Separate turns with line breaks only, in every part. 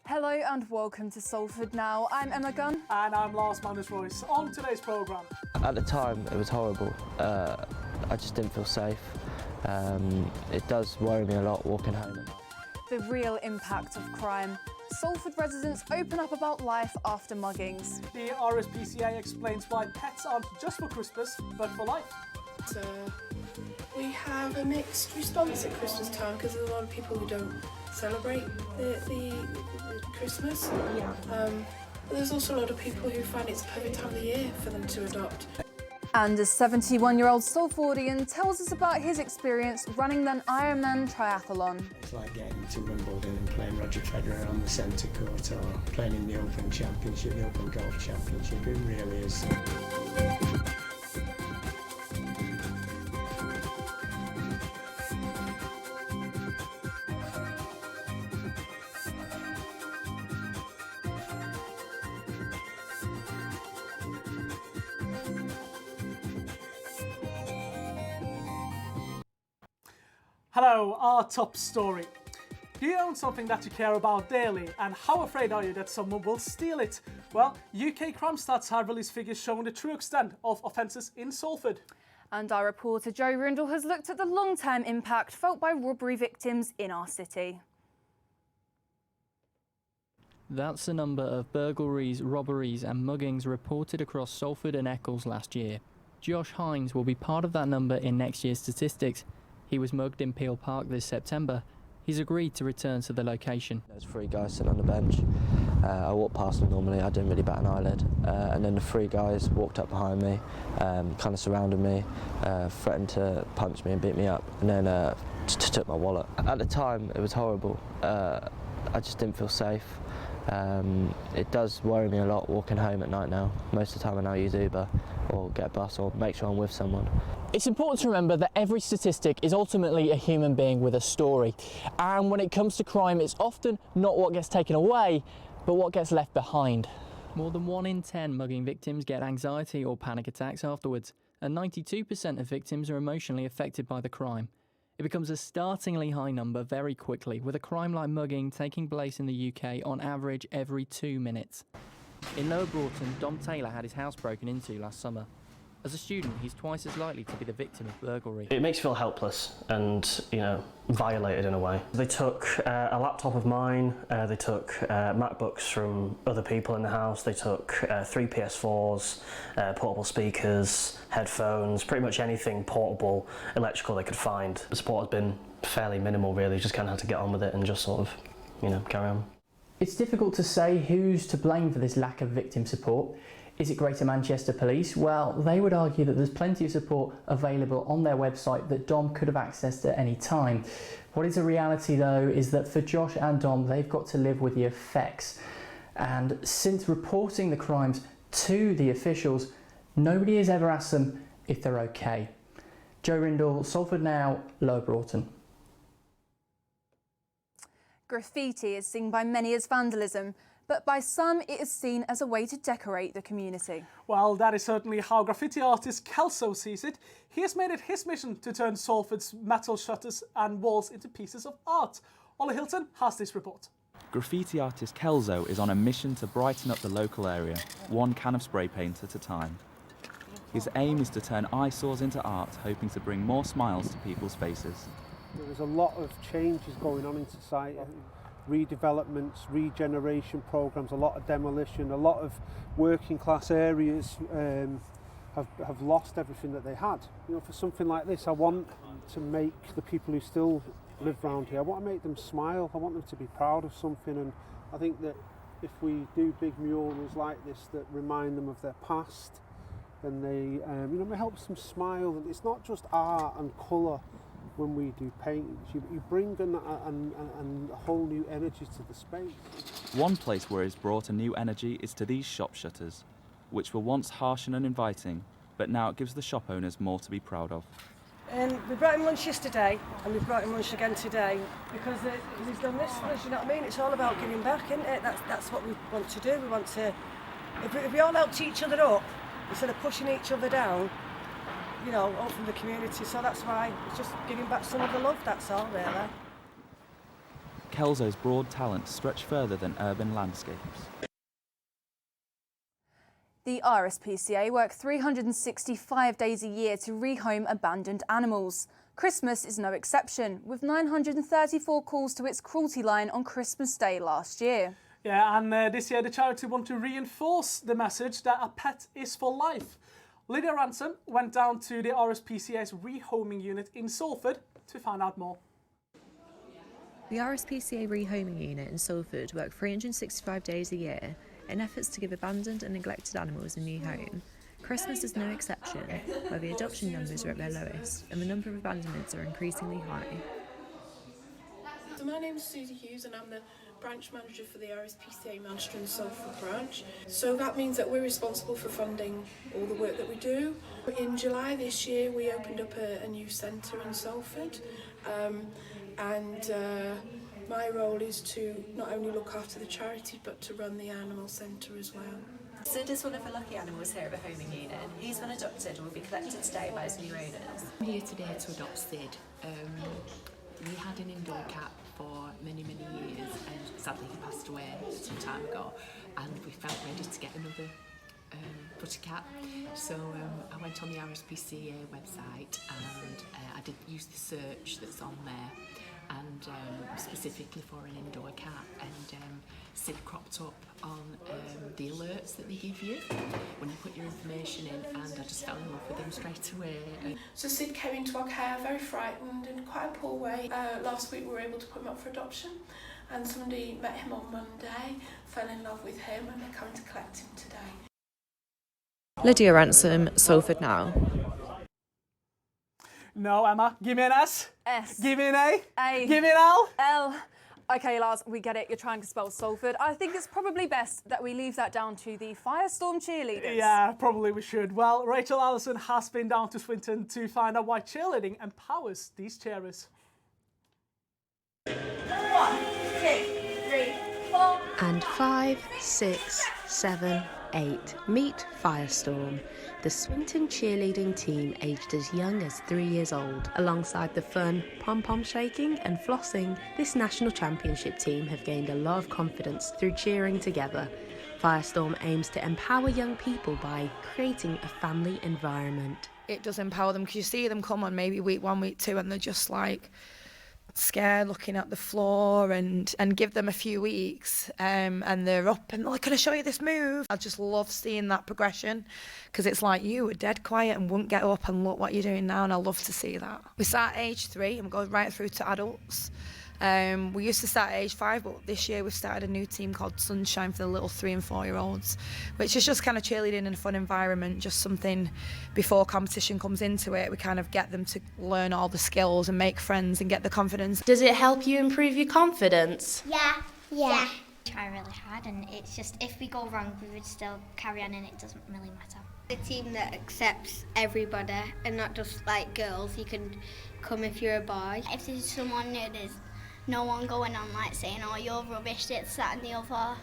Hello and welcome to Salford Now. I'm Emma Gunn.
And I'm Lars Magnus Royce. On today's programme.
At the time, it was horrible. I just didn't feel safe. It does worry me a lot walking home at night.
The real impact of crime. Salford residents open up about life after muggings.
The RSPCA explains why pets aren't just for Christmas, but for life.
We have a mixed response at Christmas time because there's a lot of people who don't celebrate the Christmas. Yeah. But there's also a lot of people who find it's a perfect time of the year for them to adopt.
And a 71-year-old Salfordian tells us about his experience running an Ironman triathlon.
It's like getting to Wimbledon and playing Roger Federer on the centre court, or playing in the Open Championship, the Open Golf Championship. It really is.
Hello, our top story. Do you own something that you care about daily, and how afraid are you that someone will steal it? Well, UK crime stats have released figures showing the true extent of offences in Salford.
And our reporter Joe Rindle has looked at the long-term impact felt by robbery victims in our city.
That's the number of burglaries, robberies and muggings reported across Salford and Eccles last year. Josh Hines will be part of that number in next year's statistics. He was mugged in Peel Park this September. He's agreed to return to the location.
There's three guys sitting on the bench. I walked past them normally, I didn't really bat an eyelid. And then the three guys walked up behind me, kind of surrounded me, threatened to punch me and beat me up, and then took my wallet. At the time, it was horrible. I just didn't feel safe. It does worry me a lot walking home at night now. Most of the time I now use Uber or get a bus or make sure I'm with someone.
It's important to remember that every statistic is ultimately a human being with a story. And when it comes to crime, it's often not what gets taken away, but what gets left behind.
More than 1 in 10 mugging victims get anxiety or panic attacks afterwards, and 92% of victims are emotionally affected by the crime. It becomes a startlingly high number very quickly, with a crime like mugging taking place in the UK on average every 2 minutes. In Lower Broughton, Dom Taylor had his house broken into last summer. As a student, he's twice as likely to be the victim of burglary.
It makes you feel helpless and, violated in a way. They took a laptop of mine, they took MacBooks from other people in the house, they took 3 PS4s, portable speakers, headphones, pretty much anything portable, electrical they could find. The support has been fairly minimal really, just kind of had to get on with it and just sort of, carry on.
It's difficult to say who's to blame for this lack of victim support. Is it Greater Manchester Police? Well, they would argue that there's plenty of support available on their website that Dom could have accessed at any time. What is a reality though is that for Josh and Dom, they've got to live with the effects. And since reporting the crimes to the officials, nobody has ever asked them if they're okay. Joe Rindle, Salford Now, Lower Broughton.
Graffiti is seen by many as vandalism, but by some it is seen as a way to decorate the community.
Well, that is certainly how graffiti artist Kelso sees it. He has made it his mission to turn Salford's metal shutters and walls into pieces of art. Ollie Hilton has this report.
Graffiti artist Kelso is on a mission to brighten up the local area, one can of spray paint at a time. His aim is to turn eyesores into art, hoping to bring more smiles to people's faces.
There's a lot of changes going on in society. Redevelopments, regeneration programmes, a lot of demolition, a lot of working class areas have lost everything that they had. For something like this, I want to make the people who still live around here, I want to make them smile, I want them to be proud of something, and I think that if we do big murals like this that remind them of their past, and they, it helps them smile. It's not just art and colour. When we do paintings, you bring a whole new energy to the space.
One place where it's brought a new energy is to these shop shutters, which were once harsh and uninviting, but now it gives the shop owners more to be proud of.
We brought him lunch yesterday, and we've brought him lunch again today, because he's done this for us, you know what I mean? It's all about giving back, isn't it? That's what we want to do. We want to, if we all help each other up, instead of pushing each other down, up from the community, so that's why it's just giving back some of the love, that's all really.
Kelso's broad talents stretch further than urban landscapes.
The RSPCA work 365 days a year to rehome abandoned animals. Christmas is no exception, with 934 calls to its cruelty line on Christmas Day last year.
Yeah, and this year the charity want to reinforce the message that a pet is for life. Lydia Ransom went down to the RSPCA's rehoming unit in Salford to find out more.
The RSPCA rehoming unit in Salford work 365 days a year in efforts to give abandoned and neglected animals a new home. Christmas is no exception, where the adoption numbers are at their lowest and the number of abandonments are increasingly high.
So my name is Susie Hughes and I'm the branch manager for the RSPCA Manchester and Salford branch. So that means that we're responsible for funding all the work that we do. In July this year we opened up a new centre in Salford my role is to not only look after the charity but to run the animal centre as well.
Sid is one of the lucky animals here at the homing unit. He's been adopted and will be collected today by his new owners.
I'm here today to adopt Sid. We had an indoor cat for many years and sadly he passed away some time ago, and we felt ready to get another put a cat. So I went on the RSPCA website and I did use the search that's on there, and specifically for an indoor cat, and Sid cropped up on the alerts that they give you when you put your information in, and I just fell in love with him straight away.
So Sid came into our care very frightened in quite a poor way. Last week we were able to put him up for adoption, and somebody met him on Monday, fell in love with him, and they're coming to collect him today.
Lydia Ransom, Salford Now.
No, Emma, give me an S.
S.
Give me an A.
A.
Give me an L.
L. OK, Lars, we get it. You're trying to spell Salford. I think it's probably best that we leave that down to the Firestorm cheerleaders.
Yeah, probably we should. Well, Rachel Allison has been down to Swinton to find out why cheerleading empowers these cheerers.
1, 2, 3, 4.
And 5, 6, 7, 8. Meet Firestorm, the Swinton cheerleading team aged as young as 3 years old. Alongside the fun, pom-pom shaking and flossing, this national championship team have gained a lot of confidence through cheering together. Firestorm aims to empower young people by creating a family environment.
It does empower them because you see them come on maybe week 1, week 2 and they're just like scared looking at the floor, and give them a few weeks and they're up and they're like, can I show you this move? I just love seeing that progression, because it's like you were dead quiet and wouldn't get up and look what you're doing now, and I love to see that. We start at age 3 and we go right through to adults. We used to start at age 5, but this year we've started a new team called Sunshine for the little 3 and 4 year olds, which is just kind of cheerleading in a fun environment, just something before competition comes into it. We kind of get them to learn all the skills and make friends and get the confidence.
Does it help you improve your confidence?
Yeah. Try really hard, and it's just if we go wrong we would still carry on and it doesn't really matter.
A team that accepts everybody and not just like girls. You can come if you're a boy.
If there's someone new, there's no one going on like saying, oh, you're rubbish, it's that and the other.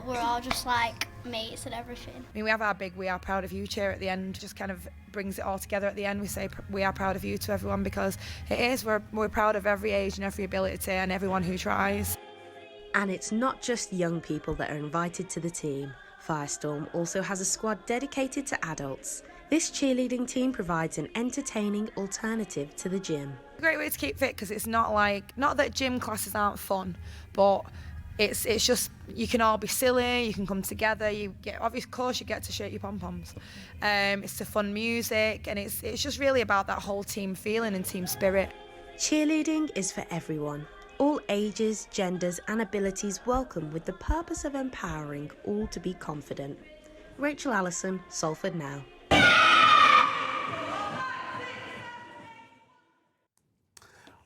We're all just like mates and everything.
I mean, we have our big We Are Proud of You cheer at the end, just kind of brings it all together at the end. We say we are proud of you to everyone, because it is, we're proud of every age and every ability and everyone who tries.
And it's not just young people that are invited to the team. Firestorm also has a squad dedicated to adults. This cheerleading team provides an entertaining alternative to the gym.
Great way to keep fit, because it's not that gym classes aren't fun, but it's just, you can all be silly, you can come together, of course you get to shake your pom-poms. It's the fun music, and it's just really about that whole team feeling and team spirit.
Cheerleading is for everyone. All ages, genders and abilities welcome, with the purpose of empowering all to be confident. Rachel Allison, Salford Now.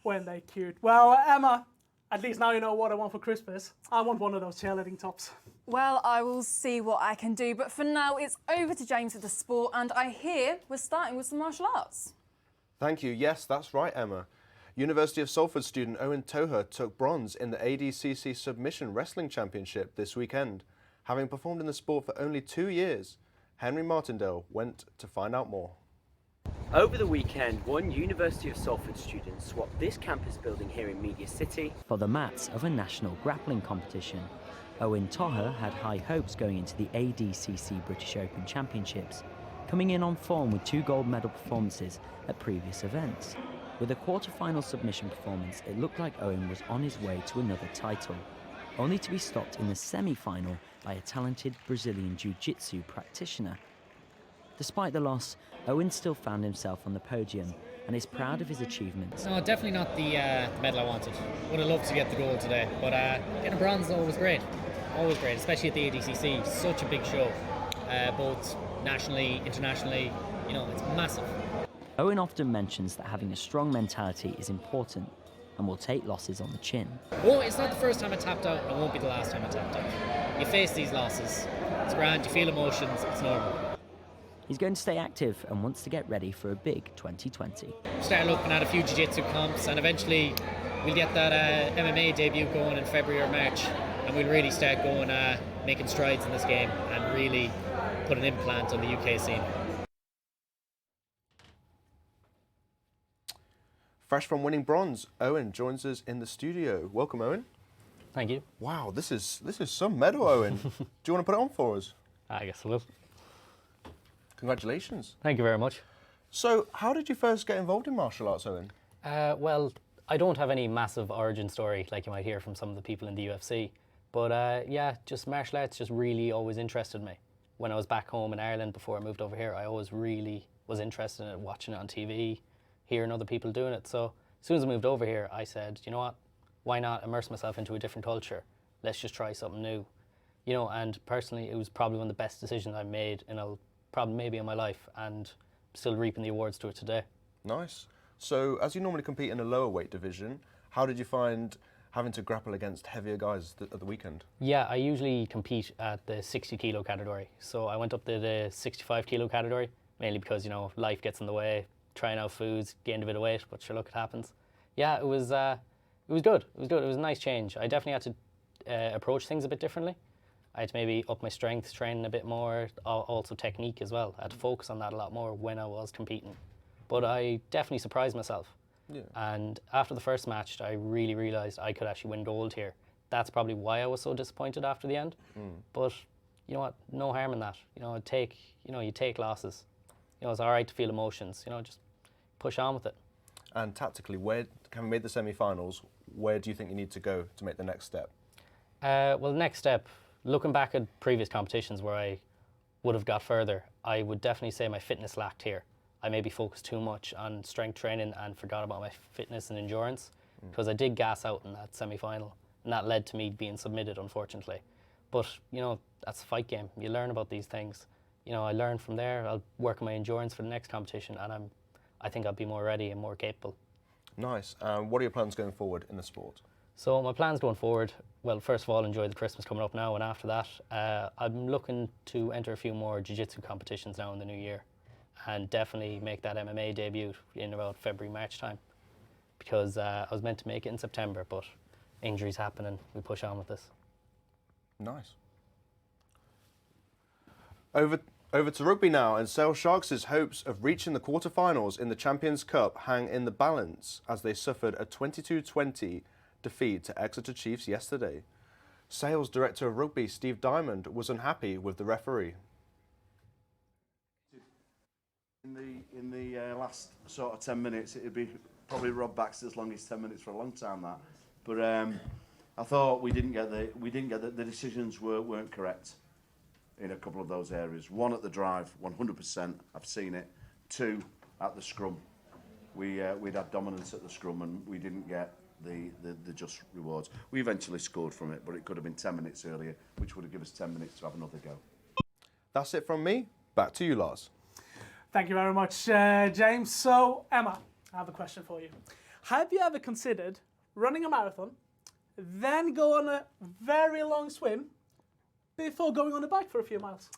Weren't they cute? Well, Emma, at least now you know what I want for Christmas. I want one of those cheerleading tops.
Well, I will see what I can do, but for now it's over to James with the sport, and I hear we're starting with some martial arts.
Thank you. Yes, that's right, Emma. University of Salford student Owen Toher took bronze in the ADCC Submission Wrestling Championship this weekend. Having performed in the sport for only 2 years, Henry Martindale went to find out more.
Over the weekend, one University of Salford student swapped this campus building here in Media City
for the mats of a national grappling competition. Owen Toher had high hopes going into the ADCC British Open Championships, coming in on form with 2 gold medal performances at previous events. With a quarter-final submission performance, it looked like Owen was on his way to another title, only to be stopped in the semi-final by a talented Brazilian Jiu-Jitsu practitioner. Despite the loss, Owen still found himself on the podium and is proud of his achievements.
No, definitely not the medal I wanted. Would have loved to get the gold today, but getting a bronze though was great. Always great, especially at the ADCC. Such a big show, both nationally, internationally. You know, it's massive.
Owen often mentions that having a strong mentality is important and will take losses on the chin.
Oh, it's not the first time I tapped out, and it won't be the last time I tapped out. You face these losses. It's grand, you feel emotions, it's normal.
He's going to stay active and wants to get ready for a big 2020.
Start looking at a few jiu-jitsu comps, and eventually we'll get that MMA debut going in February or March, and we'll really start going, making strides in this game and really put an implant on the UK scene.
Fresh from winning bronze, Owen joins us in the studio. Welcome, Owen.
Thank you.
Wow, this is some medal, Owen. Do you want to put it on for us?
I guess I will.
Congratulations.
Thank you very much.
So, how did you first get involved in martial arts, Owen?
Well, I don't have any massive origin story like you might hear from some of the people in the UFC. But yeah, just martial arts just really always interested me. When I was back home in Ireland before I moved over here, I always really was interested in it, watching it on TV, hearing other people doing it. So as soon as I moved over here, I said, you know what, why not immerse myself into a different culture? Let's just try something new. You know, and personally, it was probably one of the best decisions I made probably maybe in my life, and still reaping the awards to it today.
Nice. So as you normally compete in a lower weight division, how did you find having to grapple against heavier guys at the weekend?
Yeah, I usually compete at the 60 kilo category. So I went up to the 65 kilo category, mainly because, you know, life gets in the way, trying out foods, gained a bit of weight, but sure, look, it happens. Yeah, it was good. It was good. It was a nice change. I definitely had to approach things a bit differently. I had to maybe up my strength training a bit more, also technique as well. I had to focus on that a lot more when I was competing. But I definitely surprised myself.
Yeah.
And after the first match, I really realised I could actually win gold here. That's probably why I was so disappointed after the end. But you know what? No harm in that. You know, you take losses. You know, it's all right to feel emotions. You know, just push on with it.
And tactically, having made the semi-finals, where do you think you need to go to make the next step?
Well, the next step, looking back at previous competitions where I would have got further, I would definitely say my fitness lacked here. I maybe focused too much on strength training and forgot about my fitness and endurance, because I did gas out in that semi-final, and that led to me being submitted, unfortunately. But, you know, that's a fight game. You learn about these things. You know, I learned from there. I'll work on my endurance for the next competition, and I think I'll be more ready and more capable.
Nice. What are your plans going forward in the sport?
So my plans going forward, well, first of all, enjoy the Christmas coming up now, and after that, I'm looking to enter a few more jiu-jitsu competitions now in the new year, and definitely make that MMA debut in about February, March time, because I was meant to make it in September, but injuries happen and we push on with this.
Nice. Over to rugby now, and Sale Sharks' hopes of reaching the quarter-finals in the Champions Cup hang in the balance as they suffered a 22-20 defeat to Exeter Chiefs yesterday. Sales Director of Rugby Steve Diamond was unhappy with the referee.
In the last sort of 10 minutes, it'd be probably Rob Baxter's longest 10 minutes for a long time, that. But I thought we didn't get the decisions weren't correct in a couple of those areas. One at the drive, 100%. I've seen it. Two at the scrum. We'd had dominance at the scrum and we didn't get the just rewards. We eventually scored from it, but it could have been 10 minutes earlier, which would have given us 10 minutes to have another go.
That's it from me. Back to you, Lars.
Thank you very much, James. So, Emma, I have a question for you. Have you ever considered running a marathon, then go on a very long swim before going on a bike for a few miles?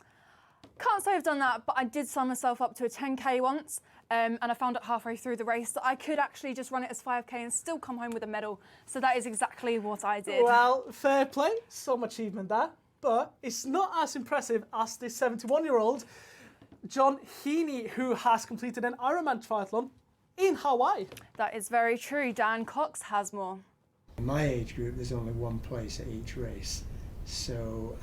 Can't say I've done that, but I did sign myself up to a 10k once, and I found out halfway through the race that I could actually just run it as 5k and still come home with a medal. So that is exactly what I did.
Well, fair play, some achievement there, but it's not as impressive as this 71-year-old John Heaney, who has completed an Ironman triathlon in Hawaii.
That is very true. Dan Cox has more.
In my age group, there's only one place at each race, so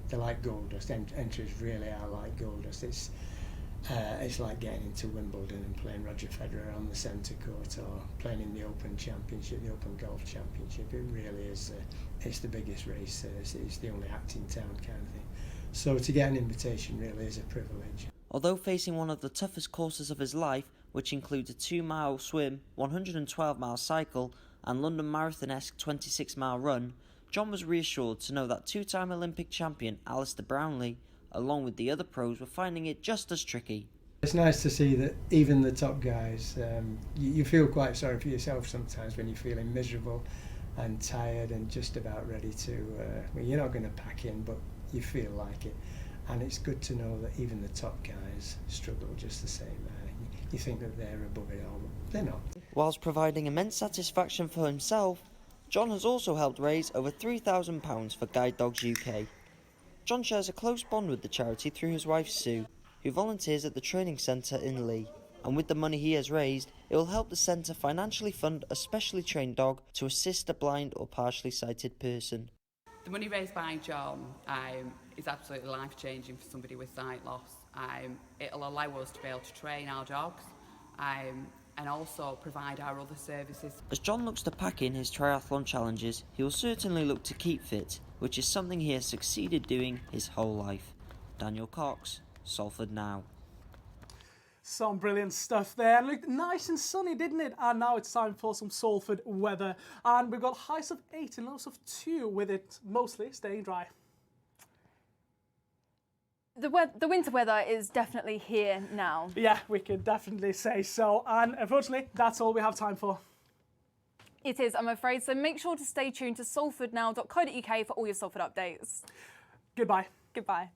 they're like gold dust. Entries really are like gold dust. It's like getting into Wimbledon and playing Roger Federer on the centre court, or playing in the Open Championship, the Open Golf Championship. It really is. It's the biggest race. It's the only act in town kind of thing. So to get an invitation really is a privilege.
Although facing one of the toughest courses of his life, which includes a 2-mile swim, 112-mile cycle, and London Marathon-esque 26-mile run, John was reassured to know that two-time Olympic champion Alistair Brownlee, along with the other pros, were finding it just as tricky.
It's nice to see that even the top guys, you feel quite sorry for yourself sometimes when you're feeling miserable and tired and just about ready to, well, you're not going to pack in, but you feel like it. And it's good to know that even the top guys struggle just the same. You think that they're above it all, but they're not.
Whilst providing immense satisfaction for himself, John has also helped raise over £3,000 for Guide Dogs UK. John shares a close bond with the charity through his wife Sue, who volunteers at the training centre in Lee. And with the money he has raised, it will help the centre financially fund a specially trained dog to assist a blind or partially sighted person.
The money raised by John is absolutely life-changing for somebody with sight loss. It'll allow us to be able to train our dogs and also provide our other services.
As John looks to pack in his triathlon challenges, he will certainly look to keep fit, which is something he has succeeded doing his whole life. Daniel Cox, Salford Now.
Some brilliant stuff there. And looked nice and sunny, didn't it? And now it's time for some Salford weather. And we've got highs of 8 and lows of 2, with it mostly staying dry.
The winter weather is definitely here now.
Yeah, we can definitely say so. And unfortunately, that's all we have time for.
It is, I'm afraid. So make sure to stay tuned to salfordnow.co.uk for all your Salford updates.
Goodbye.
Goodbye.